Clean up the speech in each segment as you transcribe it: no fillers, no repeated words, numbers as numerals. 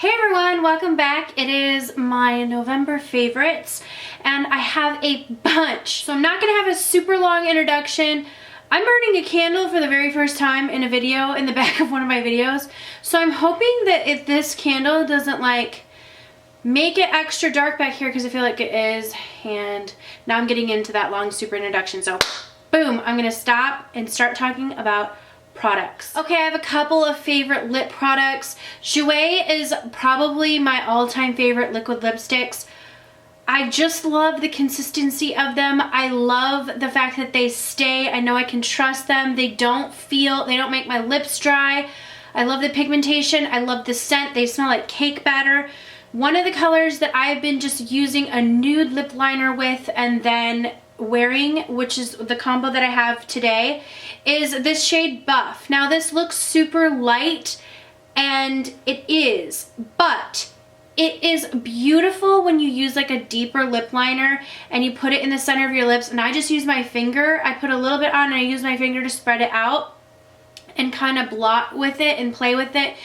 Hey everyone, welcome back. It is my November favorites and I have a bunch. So I'm not gonna have a super long introduction. I'm burning a candle for the very first time in a video in the back of one of my videos. So I'm hoping that if this candle doesn't like make it extra dark back here, because I feel like it is, and now I'm getting into that long super introduction. So boom, I'm gonna stop and start talking about products. Okay, I have a couple of favorite lip products. Jouer is probably my all-time favorite liquid lipsticks. I just love the consistency of them. I love the fact that they stay. I know I can trust them. They don't make my lips dry. I love the pigmentation. I love the scent. They smell like cake batter. One of the colors that I've been just using a nude lip liner with and then wearing, which is the combo that I have today, is this shade Buff. Now this looks super light, and it is, but it is beautiful when you use like a deeper lip liner and you put it in the center of your lips. And I just use my finger. I put a little bit on and I use my finger to spread it out and kind of blot with it and play with it.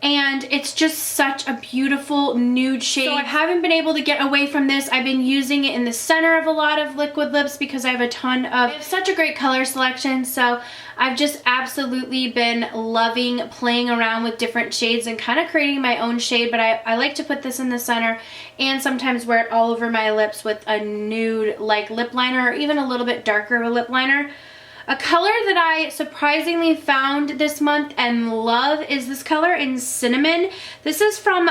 And it's just such a beautiful nude shade. So I haven't been able to get away from this. I've been using it in the center of a lot of liquid lips because I have a ton of, I have such a great color selection. So I've just absolutely been loving playing around with different shades and kind of creating my own shade. But I like to put this in the center and sometimes wear it all over my lips with a nude like lip liner, or even a little bit darker of a lip liner. A color that I surprisingly found this month and love is this color in Cinnamon. This is from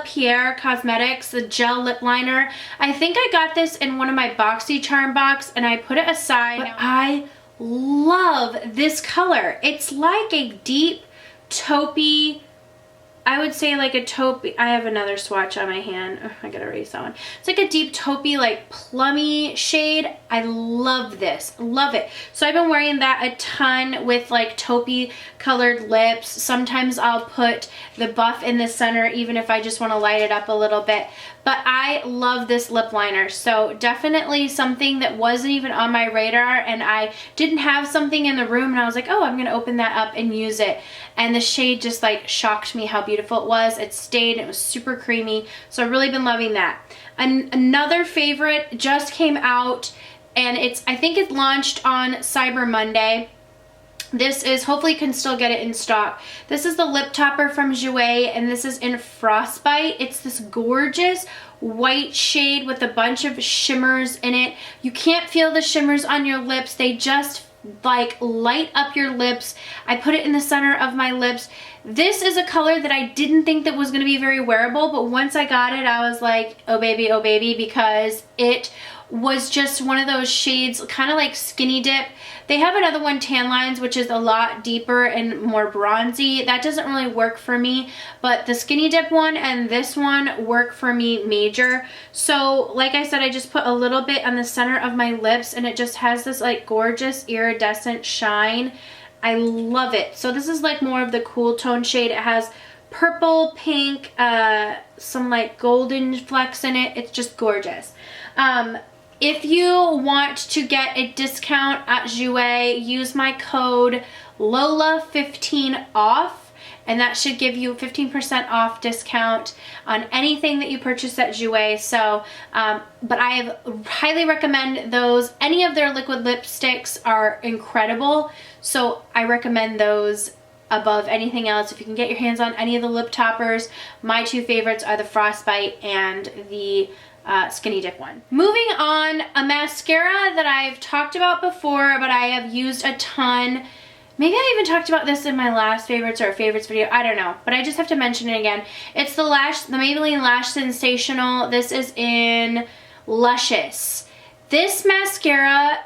Piere Cosmetics, the gel lip liner. I think I got this in one of my BoxyCharm box and I put it aside. But I love this color. It's like a deep taupey, I would say like a taupey. I have another swatch on my hand. Oh, I gotta erase that one. It's like a deep taupey, like plummy shade. I love this, love it. So I've been wearing that a ton with like taupey colored lips. Sometimes I'll put the Buff in the center even if I just want to light it up a little bit. But I love this lip liner. So definitely something that wasn't even on my radar, and I didn't have something in the room and I was like, oh, I'm gonna open that up and use it. And the shade just like shocked me how beautiful it was. It stayed, it was super creamy. So I've really been loving that. Another favorite just came out, and I think it launched on Cyber Monday. This is, hopefully you can still get it in stock. This is the lip topper from Jouer, and this is in Frostbite. It's this gorgeous white shade with a bunch of shimmers in it. You can't feel the shimmers on your lips. They just like light up your lips. I put it in the center of my lips. This is a color that I didn't think that was going to be very wearable, but once I got it, I was like, oh baby, because it was just one of those shades, kind of like Skinny Dip. They have another one, Tan Lines, which is a lot deeper and more bronzy. That doesn't really work for me, but the Skinny Dip one and this one work for me major. So like I said, I just put a little bit on the center of my lips and it just has this like gorgeous iridescent shine. I love it. So this is like more of the cool tone shade. It has purple, pink, some like golden flecks in it. It's just gorgeous. If you want to get a discount at Jouer, use my code LOLA15 off, and that should give you 15% off discount on anything that you purchase at Jouer. So, but I highly recommend those. Any of their liquid lipsticks are incredible, so I recommend those above anything else. If you can get your hands on any of the lip toppers, my two favorites are the Frostbite and the Skinny Dip one. Moving on, a mascara that I've talked about before, but I have used a ton. Maybe I even talked about this in my last favorites or favorites video. I don't know, but I just have to mention it again. It's the Maybelline Lash Sensational. This is in Luscious. This mascara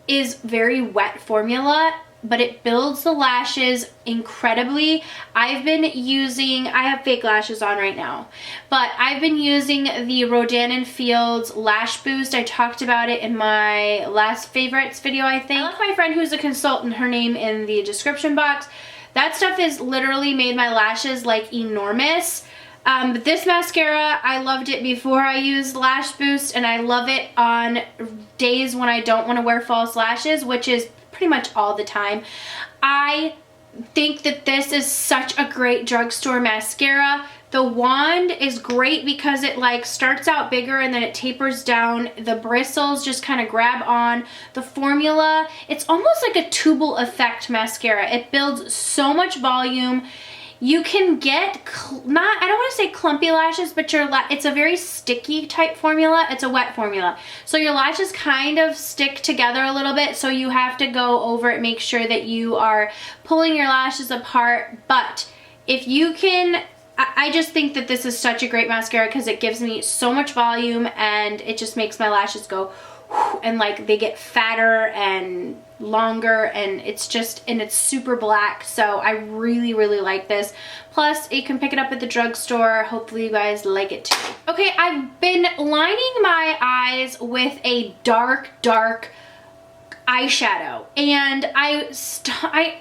is very wet formula, but it builds the lashes incredibly. I have fake lashes on right now, but I've been using the Rodan & Fields Lash Boost. I talked about it in my last favorites video, I think. I left my friend who's a consultant, her name in the description box. That stuff has literally made my lashes like enormous. But this mascara, I loved it before I used Lash Boost, and I love it on days when I don't want to wear false lashes, which is pretty much all the time. I think that this is such a great drugstore mascara. The wand is great because it like starts out bigger and then it tapers down. The bristles just kind of grab on. The formula, it's almost like a tubal effect mascara. It builds so much volume. You can get, I don't want to say clumpy lashes, but it's a very sticky type formula. It's a wet formula. So your lashes kind of stick together a little bit, so you have to go over it, make sure that you are pulling your lashes apart. But if you can, I just think that this is such a great mascara because it gives me so much volume and it just makes my lashes go and like they get fatter and longer, and it's just, and it's super black. So I really, really like this. Plus you can pick it up at the drugstore. Hopefully you guys like it too. Okay, I've been lining my eyes with a dark eyeshadow, and I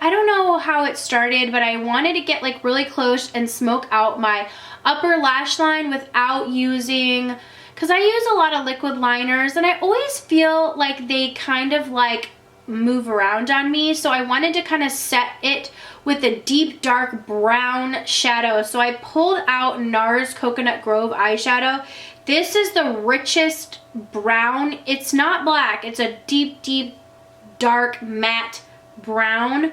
don't know how it started, but I wanted to get like really close and smoke out my upper lash line without using, because I use a lot of liquid liners and I always feel like they kind of like move around on me. So I wanted to kind of set it with a deep dark brown shadow. So I pulled out NARS Coconut Grove eyeshadow. This is the richest brown. It's not black. It's a deep dark matte brown,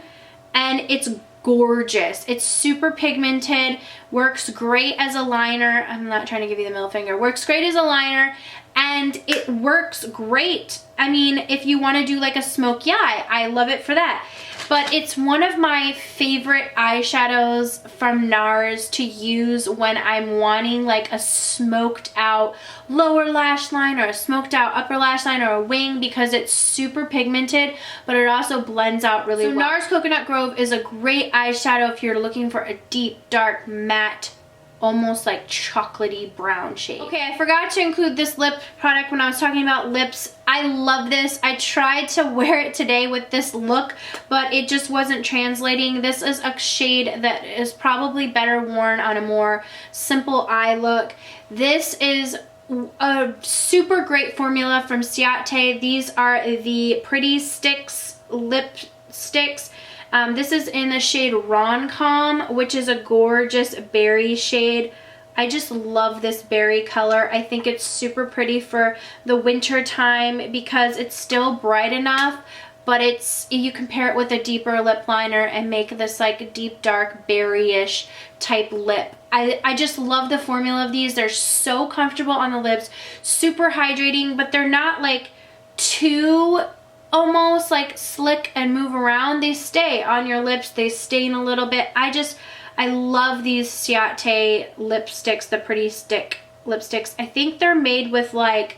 and it's gorgeous. It's super pigmented, works great as a liner. I'm not trying to give you the middle finger. Works great as a liner, and it works great. I mean, if you want to do like a smoky eye, I love it for that. But it's one of my favorite eyeshadows from NARS to use when I'm wanting like a smoked out lower lash line or a smoked out upper lash line or a wing, because it's super pigmented, but it also blends out really well. So NARS Coconut Grove is a great eyeshadow if you're looking for a deep, dark, matte, almost like chocolatey brown shade. Okay, I forgot to include this lip product when I was talking about lips. I love this. I tried to wear it today with this look, but it just wasn't translating. This is a shade that is probably better worn on a more simple eye look. This is a super great formula from Ciate. These are the Pretty Stix lipsticks. This is in the shade RonCom, which is a gorgeous berry shade. I just love this berry color. I think it's super pretty for the winter time because it's still bright enough, but you compare it with a deeper lip liner and make this like deep dark berry-ish type lip. I just love the formula of these. They're so comfortable on the lips, super hydrating, but they're not like too almost like slick and move around. They stay on your lips, they stain a little bit. I love these Ciate lipsticks, the Pretty Stick lipsticks. I think they're made with like,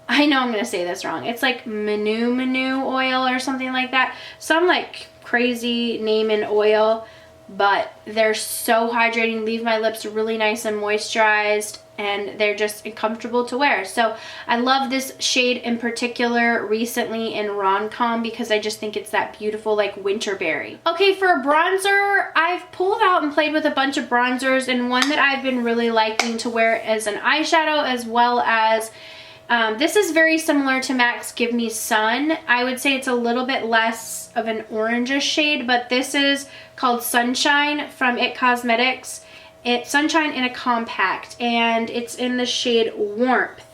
I know I'm gonna say this wrong, it's like Manu oil or something like that. Some like crazy name in oil, but they're so hydrating, leave my lips really nice and moisturized, and they're just comfortable to wear. So I love this shade in particular recently in RonCom because I just think it's that beautiful like winter berry. Okay, for a bronzer, I've pulled out and played with a bunch of bronzers, and one that I've been really liking to wear as an eyeshadow, as well as this is very similar to MAC's Give Me Sun. I would say it's a little bit less of an orangish shade, but this is called Sunshine from IT Cosmetics. It's Sunshine in a compact, and it's in the shade Warmth.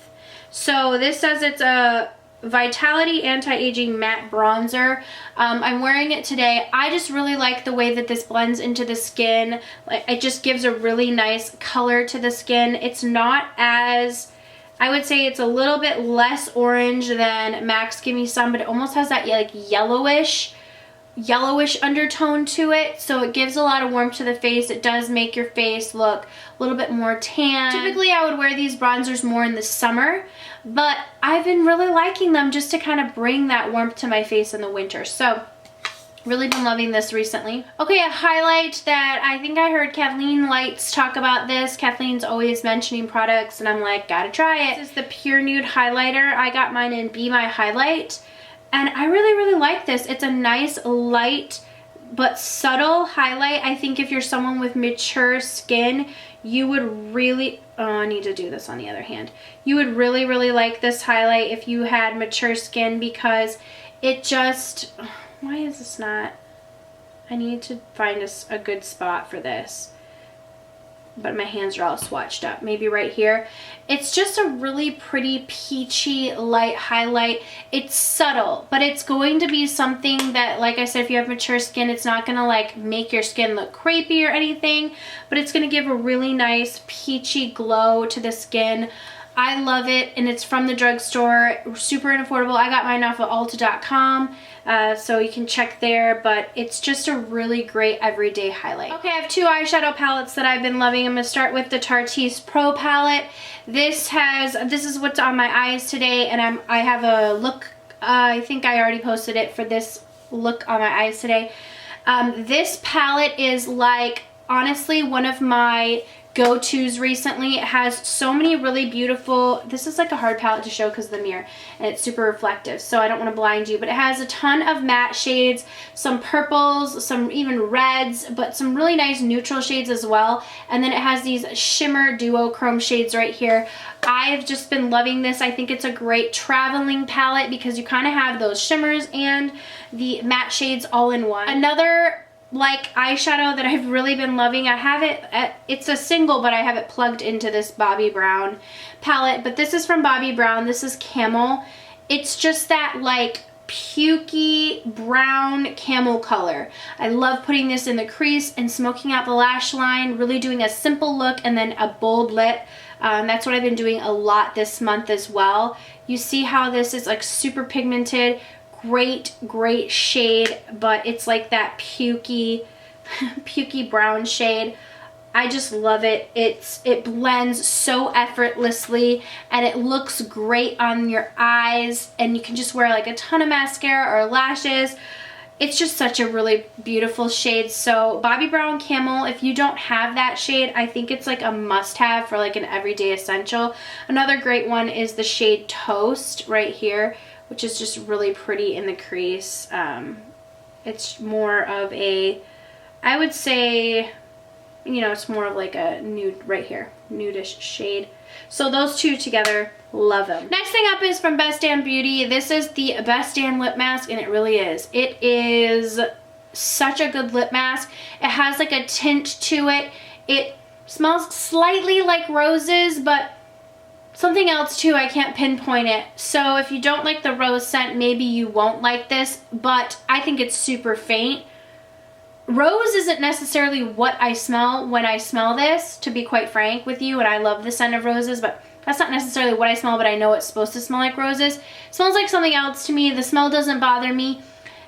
So this says it's a Vitality Anti-Aging Matte Bronzer. I'm wearing it today. I just really like the way that this blends into the skin. It just gives a really nice color to the skin. It's not as, I would say it's a little bit less orange than MAC's Give Me Sun, but it almost has that like yellowish undertone to it, so it gives a lot of warmth to the face. It does make your face look a little bit more tan. Typically I would wear these bronzers more in the summer, but I've been really liking them just to kind of bring that warmth to my face in the winter. So really been loving this recently. Okay, a highlight that I think I heard Kathleen Lights talk about this. Kathleen's always mentioning products and I'm like, gotta try it. This is the Pure Nude highlighter. I got mine in Be My Highlight. And I really like this. It's a nice, light, but subtle highlight. I think if you're someone with mature skin, you would really, oh, I need to do this on the other hand. You would really like this highlight if you had mature skin, because it just, why is this not, I need to find a good spot for this. but my hands are all swatched up. Maybe right here. It's just a really pretty peachy light highlight. It's subtle, but it's going to be something that, like I said, if you have mature skin, it's not gonna like make your skin look crepey or anything, but it's gonna give a really nice peachy glow to the skin. I love it, and it's from the drugstore, super affordable. I got mine off of Ulta.com, so you can check there, but it's just a really great everyday highlight. Okay, I have 2 eyeshadow palettes that I've been loving. I'm gonna start with the Tarteist Pro Palette. This is what's on my eyes today, and I have a look, I think I already posted it for this look on my eyes today. This palette is like, honestly, one of my go-tos recently. It has so many really beautiful, this is like a hard palette to show because of the mirror, and it's super reflective, so I don't want to blind you, but it has a ton of matte shades, some purples, some even reds, but some really nice neutral shades as well, and then it has these shimmer duochrome shades right here. I've just been loving this. I think it's a great traveling palette because you kind of have those shimmers and the matte shades all in one. Another like eyeshadow that I've really been loving, I have it it's a single, but I have it plugged into this Bobbi Brown palette, but this is from Bobbi Brown. This is Camel. It's just that like pukey brown camel color. I love putting this in the crease and smoking out the lash line, really doing a simple look and then a bold lip. That's what I've been doing a lot this month as well. You see how this is like super pigmented, great shade, but it's like that pukey brown shade. I just love it. It blends so effortlessly, and it looks great on your eyes, and you can just wear like a ton of mascara or lashes. It's just such a really beautiful shade. So Bobbi Brown Camel, if you don't have that shade, I think it's like a must-have for like an everyday essential. Another great one is the shade Toast right here, which is just really pretty in the crease. It's more of a, I would say, you know, it's more of like a nude right here, nudish shade. So those two together, love them. Next thing up is from Best Damn Beauty. This is the Best Damn Lip Mask, and it really is. It is such a good lip mask. It has like a tint to it. It smells slightly like roses, but something else too, I can't pinpoint it. So if you don't like the rose scent, maybe you won't like this, but I think it's super faint. Rose isn't necessarily what I smell when I smell this, to be quite frank with you, and I love the scent of roses, but that's not necessarily what I smell, but I know it's supposed to smell like roses. It smells like something else to me. The smell doesn't bother me.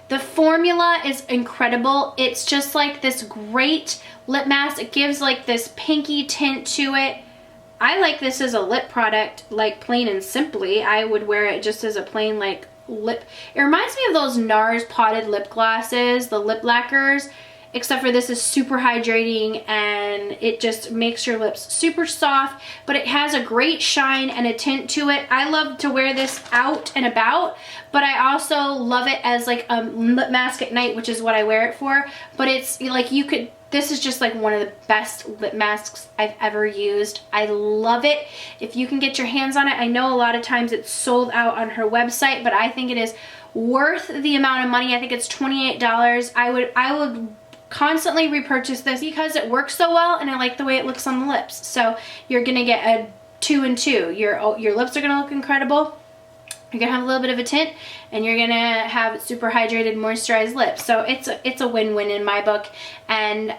The formula is incredible. It's just like this great lip mask. It gives like this pinky tint to it. I like this as a lip product, like plain and simply. I would wear it just as a plain like lip. It reminds me of those NARS potted lip glosses, the lip lacquers, except for this is super hydrating and it just makes your lips super soft, but it has a great shine and a tint to it. I love to wear this out and about, but I also love it as like a lip mask at night, which is what I wear it for. But it's like this is just like one of the best lip masks I've ever used. I love it. If you can get your hands on it, I know a lot of times it's sold out on her website, but I think it is worth the amount of money. I think it's $28. I would constantly repurchase this because it works so well, and I like the way it looks on the lips. So you're gonna get a 2 and 2. Your lips are gonna look incredible. You're gonna have a little bit of a tint, and you're gonna have super hydrated, moisturized lips. So it's a win-win in my book. And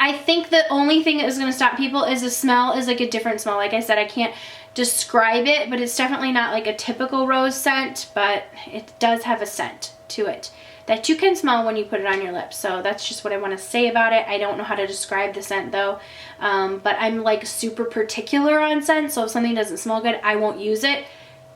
I think the only thing that is gonna stop people is the smell is like a different smell. Like I said, I can't describe it, but it's definitely not like a typical rose scent, but it does have a scent to it that you can smell when you put it on your lips. So that's just what I want to say about it. I don't know how to describe the scent though, but I'm like super particular on scent, so if something doesn't smell good, I won't use it,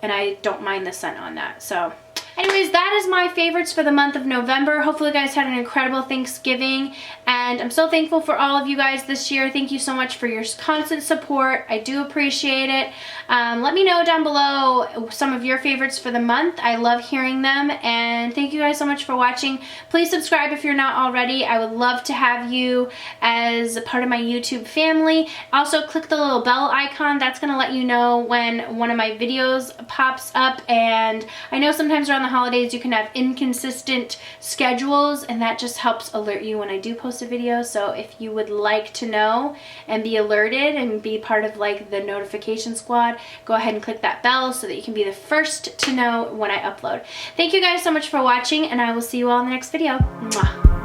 and I don't mind the scent on that. So anyways, that is my favorites for the month of November. Hopefully you guys had an incredible Thanksgiving, and I'm so thankful for all of you guys this year. Thank you so much for your constant support. I do appreciate it. Let me know down below some of your favorites for the month. I love hearing them, and thank you guys so much for watching. Please subscribe if you're not already. I would love to have you as a part of my YouTube family. Also, click the little bell icon. That's going to let you know when one of my videos pops up, and I know sometimes around the the holidays you can have inconsistent schedules, and that just helps alert you when I do post a video. So if you would like to know and be alerted and be part of like the notification squad, go ahead and click that bell so that you can be the first to know when I upload. Thank you guys so much for watching, and I will see you all in the next video. Mwah.